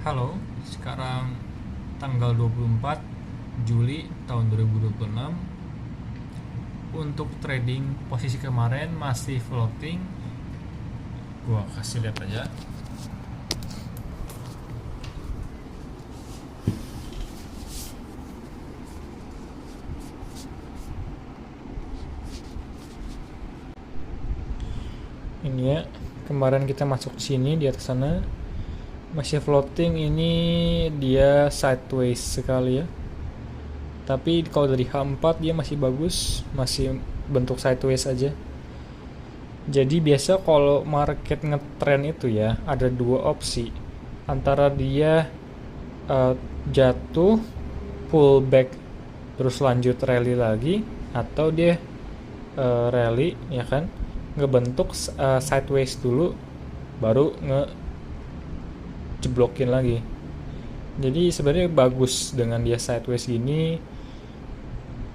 Halo, sekarang tanggal 24 Juli tahun 2026. Untuk trading posisi kemarin masih floating. Gua kasih lihat aja. Ini ya, kemarin kita masuk sini di atas sana masih floating, ini dia sideways sekali ya. Tapi kalau dari H4 dia masih bagus, masih bentuk sideways aja. Jadi biasa kalau market ngetrend itu ya ada dua opsi, antara dia uh, jatuh, pullback, terus lanjut rally lagi, atau dia rally ya kan, ngebentuk sideways dulu, baru ngejeblokin lagi. Jadi sebenarnya bagus dengan dia sideways gini,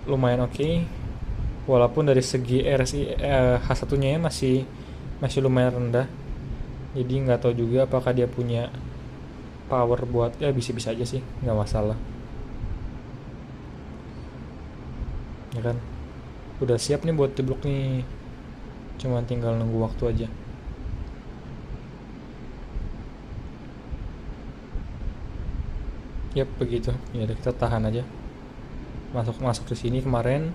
lumayan oke. Walaupun dari segi RSI H1 nya masih lumayan rendah. Jadi nggak tahu juga apakah dia punya power buat, ya bisa-bisa aja sih, nggak masalah ya kan. Udah siap nih buat jeblok nih, cuma tinggal nunggu waktu aja. Yap, begitu ya, udah kita tahan aja. Masuk ke sini kemarin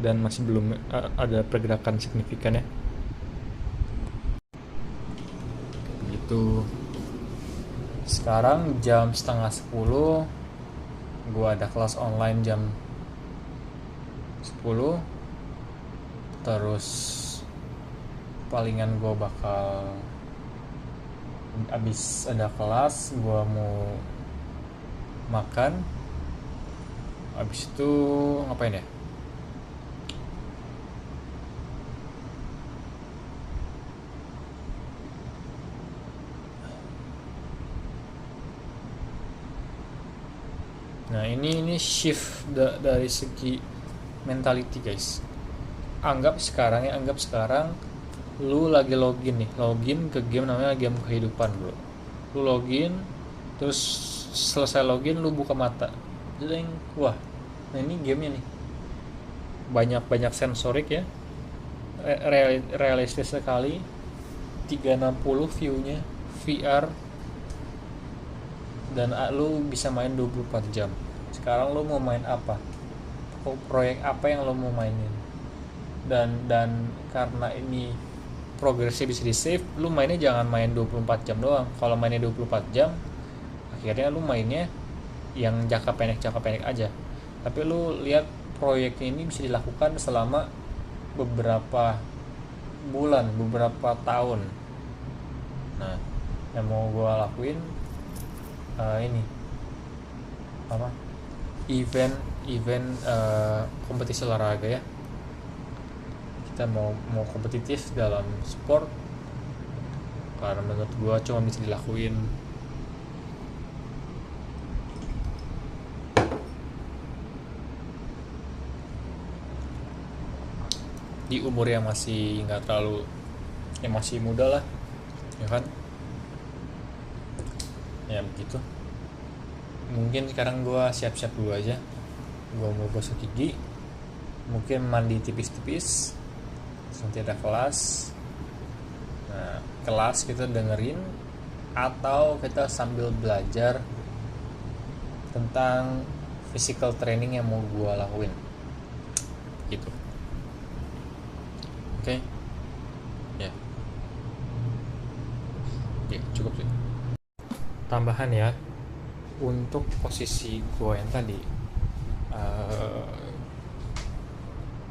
dan masih belum ada pergerakan signifikan ya. Begitu. Sekarang jam setengah 10, gua ada kelas online jam 10. Terus palingan gua bakal abis ada kelas gua mau makan, abis itu ngapain ya. Nah, ini shift dari segi mentality guys. Anggap sekarang lu lagi login ke game namanya game kehidupan, bro. Lu login, terus selesai login lu buka mata, jadi wah, nah ini gamenya nih banyak sensorik ya, realistis sekali, 360 viewnya, VR, dan lu bisa main 24 jam. Sekarang lu mau main apa, proyek apa yang lu mau mainin, dan karena ini progresnya bisa di save, lu mainnya jangan main 24 jam doang. Kalau mainnya 24 jam, akhirnya lu mainnya yang jangka pendek aja. Tapi lu lihat, proyek ini bisa dilakukan selama beberapa bulan, beberapa tahun. Nah, yang mau gue lakuin ini apa, event kompetisi olahraga ya. Kita mau kompetitif dalam sport, karena menurut gue cuma bisa dilakuin di umur yang masih nggak terlalu, yang masih muda lah ya kan. Ya begitu. Mungkin sekarang gue siap-siap dulu aja, gue mau gosok gigi, mungkin mandi tipis-tipis, nanti ada kelas. Nah, kelas kita dengerin atau kita sambil belajar tentang physical training yang mau gue lakuin gitu. Oke. Ya. Ya, cukup sih. Tambahan ya, untuk posisi gue yang tadi, uh,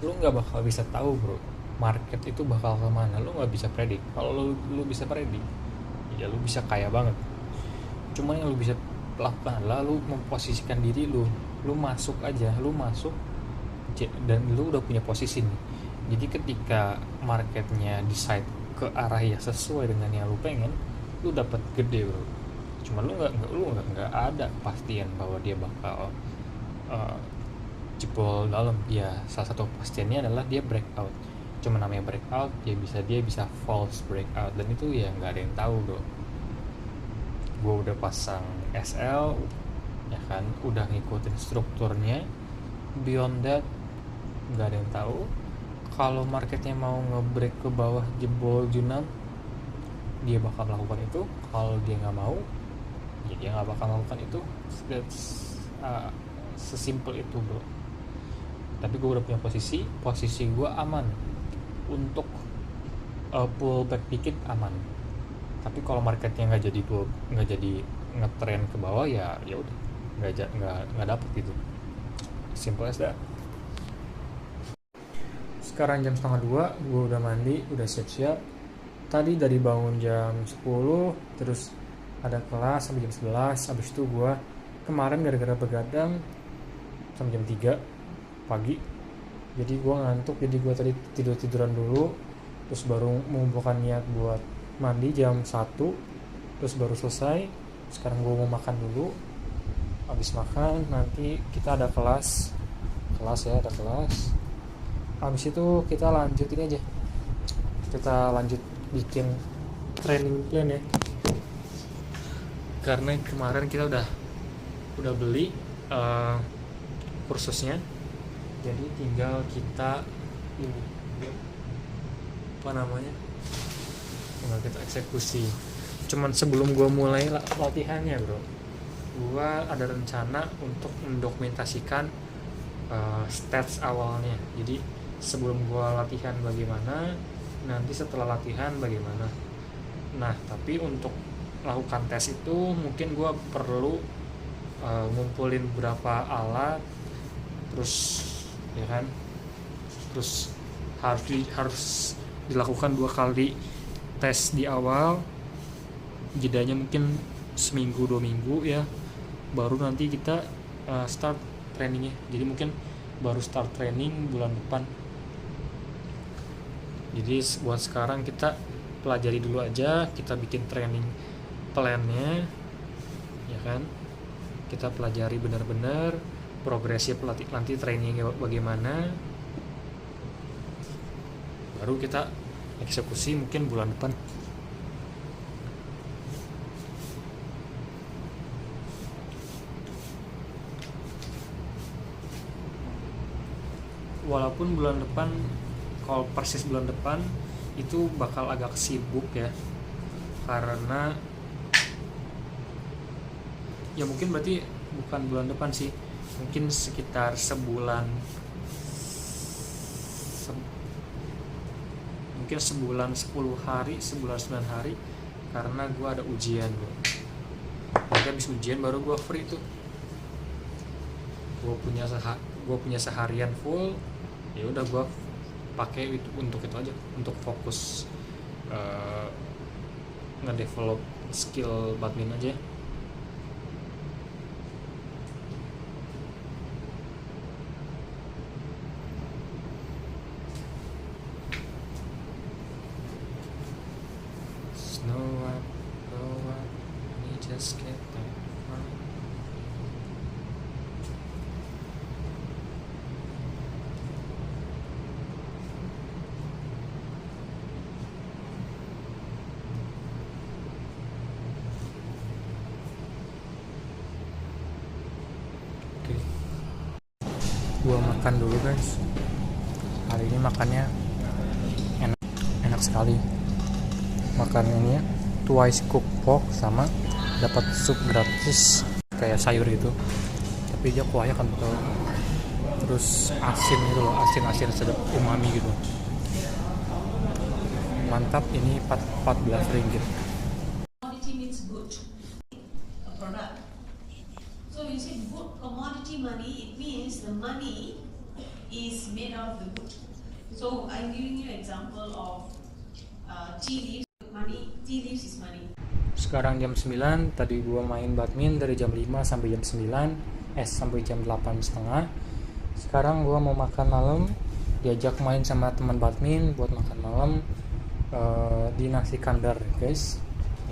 lu nggak bakal bisa tahu bro, market itu bakal kemana. Lu nggak bisa predik. Kalau lu bisa predik, ya lu bisa kaya banget. Cuman yang lu bisa lakukan adalah lu memposisikan diri lu masuk aja, lu masuk dan lu udah punya posisi nih. Jadi ketika marketnya decide ke arah yang sesuai dengan yang lu pengen, lu dapat gede bro. Cuman lu nggak ada kepastian bahwa dia bakal uh, jebol dalam. Ya, salah satu kepastiannya adalah dia breakout. Cuma namanya breakout, dia bisa false breakout, dan itu ya nggak ada yang tahu bro. gue udah pasang SL ya kan, udah ngikutin strukturnya. Beyond that nggak ada yang tahu. Kalau marketnya mau nge-break ke bawah jebol Junam, dia bakal melakukan itu. Kalau dia nggak mau, ya dia nggak bakal melakukan itu. That's, sesimpel itu bro. Tapi gue udah punya posisi gue aman untuk pullback dikit, aman. Tapi kalau marketnya nggak jadi ngetrend ke bawah, ya udah nggak dapet gitu. Simple as that. Sekarang jam 1:30, gue udah mandi, udah siap-siap. Tadi dari bangun jam 10, terus ada kelas sampai jam 11. Habis itu gue kemarin gara-gara begadang sampai jam 3 pagi. Jadi gue ngantuk, jadi gue tadi tiduran dulu. Terus baru mengumpulkan niat buat mandi jam 1. Terus baru selesai. Sekarang gue mau makan dulu. Habis makan nanti kita ada kelas ya, ada kelas. Habis itu kita lanjutin aja, kita lanjut bikin training plan ya, karena kemarin kita udah beli kursusnya, jadi tinggal kita tinggal kita eksekusi. Cuman sebelum gue mulai latihannya bro, gue ada rencana untuk mendokumentasikan stats awalnya. Jadi sebelum gue latihan bagaimana, nanti setelah latihan bagaimana. Nah tapi untuk melakukan tes itu mungkin gue perlu ngumpulin beberapa alat, terus ya kan, terus harus dilakukan 2 kali tes di awal, jedanya mungkin seminggu 2 minggu ya, baru nanti kita start trainingnya. Jadi mungkin baru start training bulan depan. Jadi buat sekarang kita pelajari dulu aja, kita bikin training plan-nya ya kan, kita pelajari benar-benar progresif nanti trainingnya bagaimana, baru kita eksekusi mungkin bulan depan. Walaupun bulan depan, kalau persis bulan depan itu bakal agak sibuk ya, karena ya mungkin berarti bukan bulan depan sih, mungkin sekitar mungkin sebulan 10 hari, sebulan 9 hari, karena gue ada ujian bro. Nanti habis ujian baru gue free tuh, gue punya seharian full, ya udah gue pakai itu untuk itu aja, untuk fokus ngedevelop skill badminton aja. Snow White, we just get there. Gua makan dulu guys. Hari ini makannya enak sekali. Makan ini ya, twice cooked pork, sama dapat sup gratis kayak sayur gitu. Tapi dia kuahnya kan betul. Terus asin gitu loh, asin sedap, umami gitu. Mantap, ini 14 ringgit. Commodity means good, a product. So you say good commodity money, it means the money is made out of the wood. So I'm giving you an example of tea leaves. Money, tea leaves is money. Sekarang jam 9, tadi gua main badminton dari jam 5 sampai jam 9, sampai jam 8:30. Sekarang gua mau makan malam, diajak main sama teman badminton buat makan malam di Nasi Kandar guys.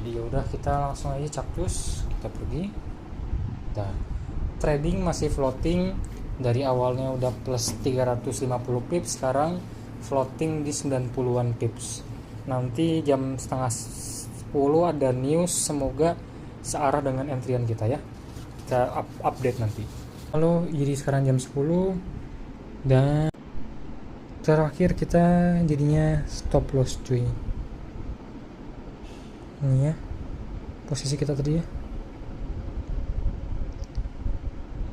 Jadi yaudah kita langsung aja caktus, kita pergi. Nah, trading masih floating, dari awalnya udah plus 350 pips, sekarang floating di 90-an pips. Nanti jam 9:30 ada news, semoga searah dengan entrian kita ya. Kita update nanti. Lalu jadi sekarang jam 10 dan terakhir kita jadinya stop loss cuy. Ini ya posisi kita tadi ya.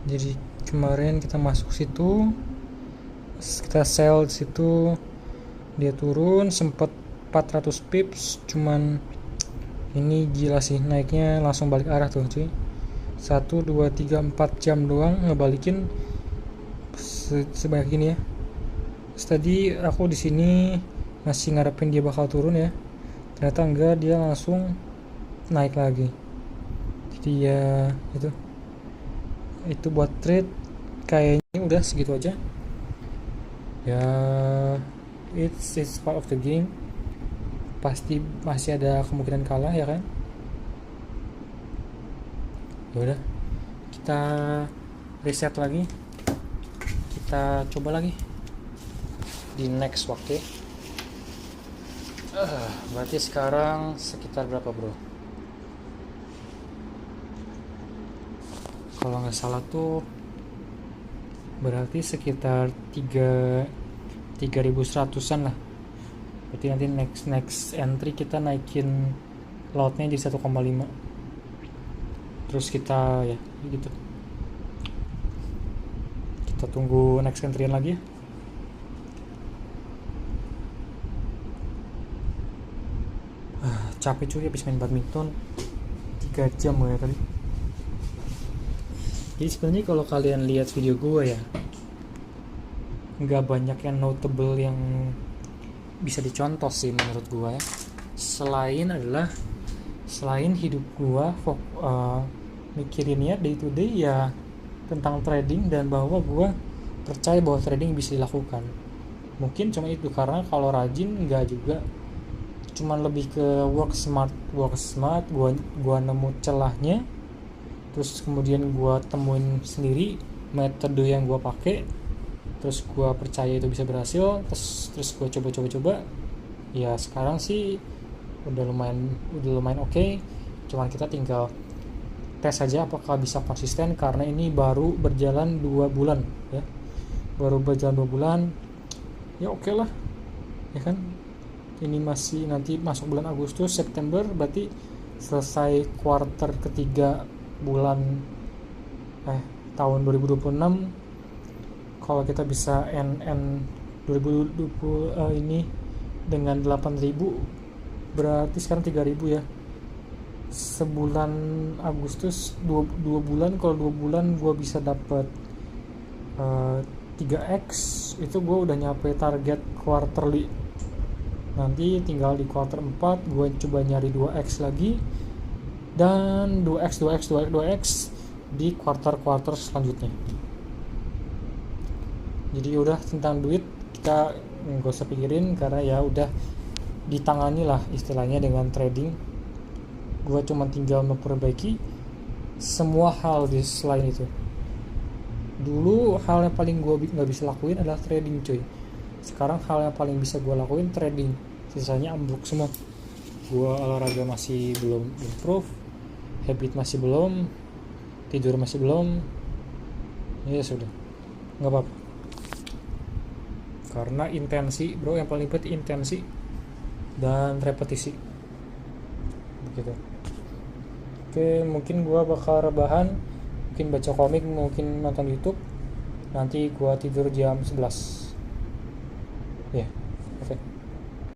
Jadi kemarin kita masuk situ, kita sell di situ, dia turun sempat 400 pips, cuman ini gila sih naiknya langsung balik arah tuh cuy. 1, 2, 3, 4 jam doang ngebalikin sebanyak ini ya. Tadi aku di sini masih ngarepin dia bakal turun ya, ternyata enggak, dia langsung naik lagi. Jadi ya itu buat trade kayaknya udah segitu aja ya. It's part of the game, pasti masih ada kemungkinan kalah ya kan. Ya udah, kita reset lagi, kita coba lagi di next waktu. Berarti sekarang sekitar berapa bro? Kalau nggak salah tuh berarti sekitar 3.100an lah. Berarti nanti next entry kita naikin lotnya jadi 1,5. Terus kita ya gitu. Kita tunggu next entry lagi ya. Capek cuy habis main badminton 3 jam ya tadi. Jadi sebenarnya kalau kalian lihat video gue ya, nggak banyak yang notable yang bisa dicontoh sih menurut gue ya. Selain hidup gue mikirinnya day to day ya tentang trading, dan bahwa gue percaya bahwa trading bisa dilakukan. Mungkin cuma itu, karena kalau rajin nggak juga, cuman lebih ke work smart. Gua nemu celahnya, terus kemudian gua temuin sendiri metode yang gua pakai, terus gua percaya itu bisa berhasil, terus gua coba ya. Sekarang sih udah lumayan oke. Cuman kita tinggal tes saja apakah bisa konsisten, karena ini baru berjalan 2 bulan ya. Baru berjalan 2 bulan ya, oke lah ya kan. Ini masih nanti masuk bulan Agustus, September, berarti selesai kuarter ketiga tahun 2026. Kalau kita bisa end 2020 ini dengan 8.000, berarti sekarang 3.000 ya. Sebulan Agustus 2 bulan, kalau 2 bulan gue bisa dapat 3x, itu gue udah nyampe target quarterly. Nanti tinggal di quarter 4 gue coba nyari 2x lagi, dan 2x di quarter selanjutnya. Jadi udah, tentang duit kita nggak usah pikirin, karena ya udah ditangani lah istilahnya dengan trading. Gue cuma tinggal memperbaiki semua hal di selain itu. Dulu hal yang paling gue nggak bisa lakuin adalah trading cuy. Sekarang hal yang paling bisa gue lakuin trading, sisanya ambruk semua. Gue olahraga masih belum improve, habit masih belum, tidur masih belum. Ya sudah, nggak apa-apa. Karena intensi bro, yang paling penting intensi dan repetisi. Begitu. Oke, mungkin gue bakal rebahan, mungkin baca komik, mungkin nonton YouTube. Nanti gue tidur jam 11. Ya, oke.